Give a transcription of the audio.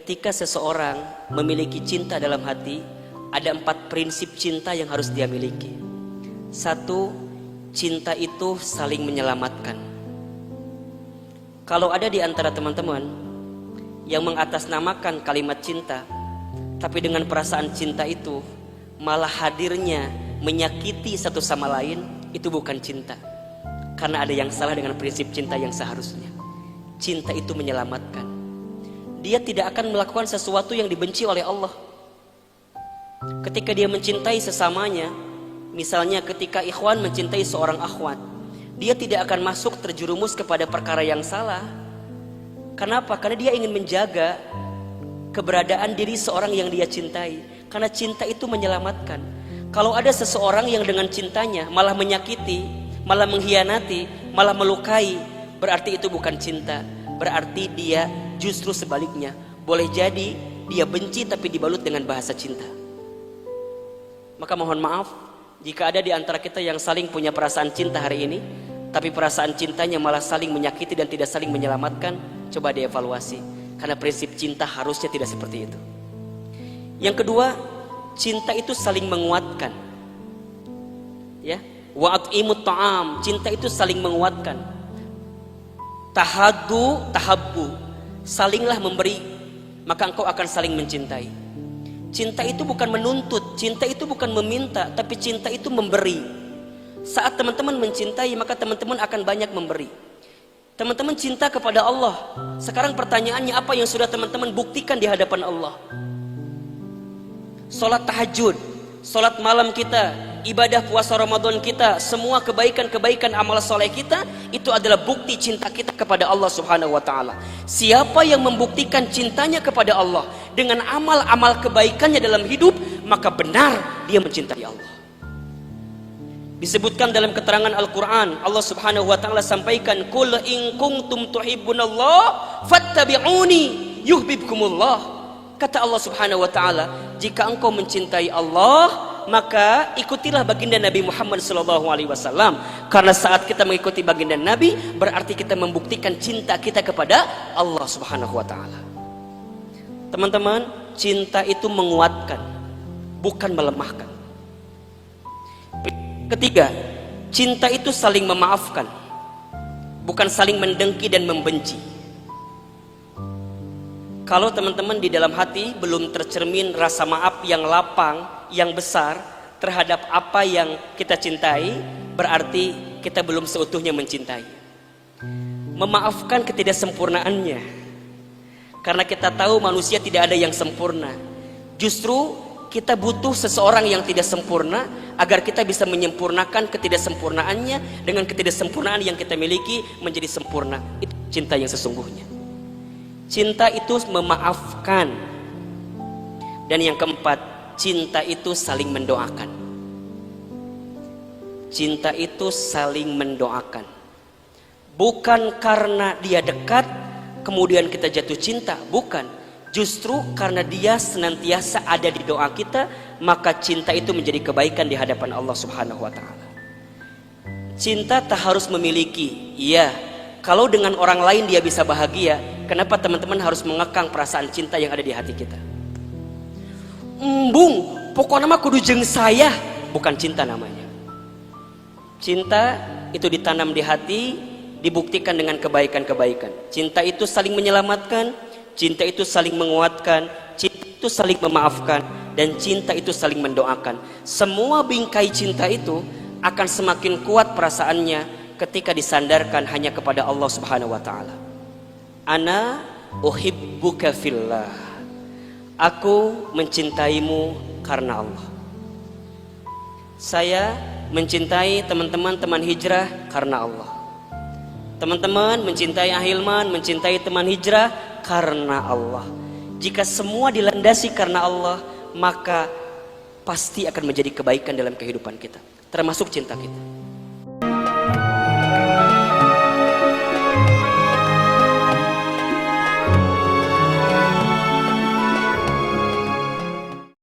ketika seseorang memiliki cinta dalam hati, ada 4 prinsip cinta yang harus dia miliki. 1, cinta itu saling menyelamatkan. Kalau ada di antara teman-teman yang mengatasnamakan kalimat cinta, tapi dengan perasaan cinta itu malah hadirnya menyakiti satu sama lain, itu bukan cinta. Karena ada yang salah dengan prinsip cinta yang seharusnya. Cinta itu menyelamatkan. Dia tidak akan melakukan sesuatu yang dibenci oleh Allah. Ketika dia mencintai sesamanya, misalnya ketika ikhwan mencintai seorang akhwat, dia tidak akan masuk terjerumus kepada perkara yang salah. Kenapa? Karena dia ingin menjaga keberadaan diri seorang yang dia cintai. Karena cinta itu menyelamatkan. Kalau ada seseorang yang dengan cintanya malah menyakiti, malah mengkhianati, malah melukai, berarti itu bukan cinta. Berarti dia justru sebaliknya. Boleh jadi dia benci tapi dibalut dengan bahasa cinta. Maka mohon maaf jika ada di antara kita yang saling punya perasaan cinta hari ini, tapi perasaan cintanya malah saling menyakiti dan tidak saling menyelamatkan. Coba dievaluasi. Karena prinsip cinta harusnya tidak seperti itu. Yang kedua, cinta itu saling menguatkan. Ya, wa'at'imut ta'am, cinta itu saling menguatkan. Tahaddu tahabbu, salinglah memberi, maka engkau akan saling mencintai. Cinta itu bukan menuntut, cinta itu bukan meminta, tapi cinta itu memberi. Saat teman-teman mencintai, maka teman-teman akan banyak memberi. Teman-teman cinta kepada Allah. Sekarang pertanyaannya, apa yang sudah teman-teman buktikan di hadapan Allah? Salat tahajud, salat malam kita, ibadah puasa Ramadan kita, semua kebaikan-kebaikan amal soleh kita, itu adalah bukti cinta kita kepada Allah Subhanahu wa ta'ala. Siapa yang membuktikan cintanya kepada Allah dengan amal-amal kebaikannya dalam hidup, maka benar dia mencintai Allah. Disebutkan dalam keterangan Al-Quran, Allah Subhanahu wa ta'ala sampaikan, Qul in kuntum tuhibbunallah fattabi'uni yuhibbukumullah. Kata Allah Subhanahu wa ta'ala, jika engkau mencintai Allah, maka ikutilah baginda Nabi Muhammad SAW. Karena saat kita mengikuti baginda Nabi, berarti kita membuktikan cinta kita kepada Allah Subhanahu wa ta'ala. Teman-teman, cinta itu menguatkan, bukan melemahkan. Ketiga, cinta itu saling memaafkan, bukan saling mendengki dan membenci. Kalau teman-teman di dalam hati belum tercermin rasa maaf yang lapang, yang besar terhadap apa yang kita cintai, berarti kita belum seutuhnya mencintai. Memaafkan ketidaksempurnaannya, karena kita tahu manusia tidak ada yang sempurna. Justru kita butuh seseorang yang tidak sempurna agar kita bisa menyempurnakan ketidaksempurnaannya dengan ketidaksempurnaan yang kita miliki menjadi sempurna. Itu cinta yang sesungguhnya. Cinta itu memaafkan. Dan yang keempat, cinta itu saling mendoakan. Cinta itu saling mendoakan. Bukan karena dia dekat kemudian kita jatuh cinta, bukan. Justru karena dia senantiasa ada di doa kita, maka cinta itu menjadi kebaikan di hadapan Allah Subhanahu wa ta'ala. Cinta tak harus memiliki. Iya, kalau dengan orang lain dia bisa bahagia, kenapa teman-teman harus mengekang perasaan cinta yang ada di hati kita? Embung, pokoknya mah kudu jeung saya, bukan cinta namanya. Cinta itu ditanam di hati, dibuktikan dengan kebaikan-kebaikan. Cinta itu saling menyelamatkan, cinta itu saling menguatkan, cinta itu saling memaafkan, dan cinta itu saling mendoakan. Semua bingkai cinta itu akan semakin kuat perasaannya ketika disandarkan hanya kepada Allah Subhanahu wa ta'ala. Ana uhibbuka fillah. Aku mencintaimu karena Allah. Saya mencintai teman-teman hijrah karena Allah. Teman-teman mencintai Ahilman, mencintai teman hijrah karena Allah. Jika semua dilandasi karena Allah, maka pasti akan menjadi kebaikan dalam kehidupan kita, termasuk cinta kita.